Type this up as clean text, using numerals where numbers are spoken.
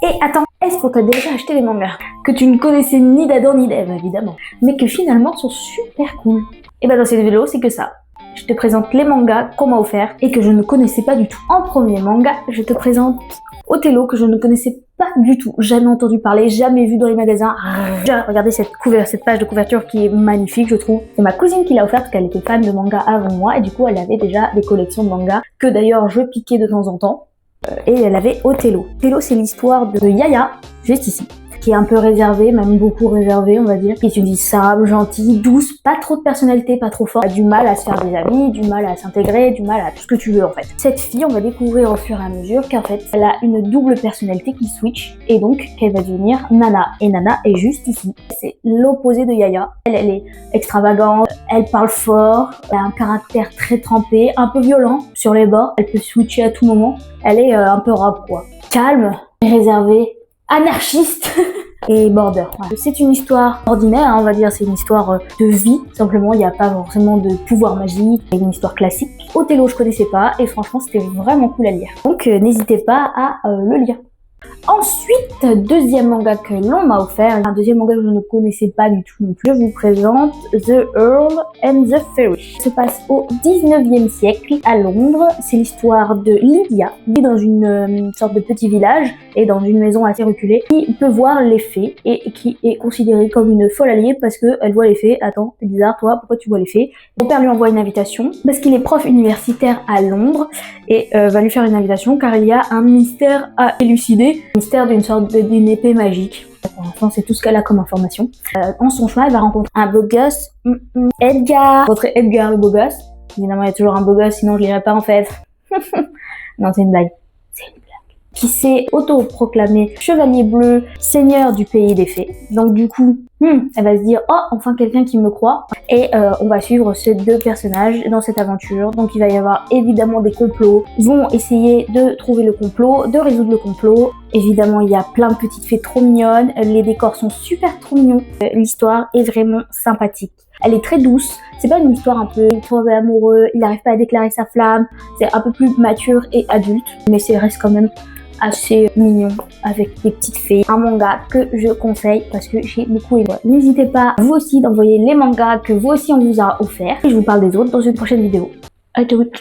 Et attends, est-ce qu'on t'a déjà acheté des mangas que tu ne connaissais ni d'Adam ni d'Ève, évidemment, mais que finalement sont super cool? Et bah dans cette vidéo, c'est que ça. Je te présente les mangas qu'on m'a offert et que je ne connaissais pas du tout. En premier manga, je te présente Othello, que je ne connaissais pas du tout, jamais entendu parler, jamais vu dans les magasins. Regardez cette page de couverture qui est magnifique, je trouve. C'est ma cousine qui l'a offert parce qu'elle était fan de manga avant moi et du coup elle avait déjà des collections de mangas que d'ailleurs je piquais de temps en temps. Et elle avait Othello. Othello, c'est l'histoire de Yaya, juste ici, qui est un peu réservée, même beaucoup réservée, on va dire, qui est une fille simple, gentille, douce, pas trop de personnalité, pas trop forte, a du mal à se faire des amis, du mal à s'intégrer, du mal à tout ce que tu veux en fait. Cette fille, on va découvrir au fur et à mesure qu'en fait, elle a une double personnalité qui switch, et donc qu'elle va devenir Nana. Et Nana est juste ici. C'est l'opposé de Yaya. Elle est extravagante, elle parle fort, elle a un caractère très trempé, un peu violent sur les bords, elle peut switcher à tout moment. Elle est un peu rap quoi. Calme, réservée, anarchiste et border. Ouais. C'est une histoire ordinaire, hein, on va dire, c'est une histoire de vie, simplement, il n'y a pas forcément de pouvoir magique, c'est une histoire classique. Othello, je connaissais pas, et franchement, c'était vraiment cool à lire. Donc, n'hésitez pas à le lire. Ensuite, deuxième manga que l'on m'a offert, un deuxième manga que je ne connaissais pas du tout non plus, je vous présente The Earl and the Fairy. Ça se passe au 19e siècle à Londres. C'est l'histoire de Lydia, qui vit dans une sorte de petit village et dans une maison assez reculée, qui peut voir les fées et qui est considérée comme une folle alliée parce qu'elle voit les fées. Attends, c'est bizarre, toi, pourquoi tu vois les fées? Mon père lui envoie une invitation parce qu'il est prof universitaire à Londres et va lui faire une invitation car il y a un mystère à élucider. Mystère d'une épée magique. Pour l'instant, c'est tout ce qu'elle a comme information. En son chemin, elle va rencontrer un beau gosse, Edgar. Rencontrer Edgar, le beau gosse. Évidemment, il y a toujours un beau gosse, sinon je lirai pas en fait. Non, c'est une blague. C'est une blague. Qui s'est auto-proclamé chevalier bleu, seigneur du pays des fées. Donc du coup, elle va se dire, oh, enfin quelqu'un qui me croit. Et on va suivre ces deux personnages dans cette aventure. Donc il va y avoir évidemment des complots. Ils vont essayer de trouver le complot, de résoudre le complot. Évidemment, il y a plein de petites fées trop mignonnes. Les décors sont super trop mignons. L'histoire est vraiment sympathique. Elle est très douce. C'est pas une histoire un peu trop amoureux. Il n'arrive pas à déclarer sa flamme. C'est un peu plus mature et adulte. Mais c'est reste quand même assez mignon avec des petites fées. Un manga que je conseille parce que j'ai beaucoup aimé. N'hésitez pas vous aussi d'envoyer les mangas que vous aussi on vous a offerts et je vous parle des autres dans une prochaine vidéo. À toutes.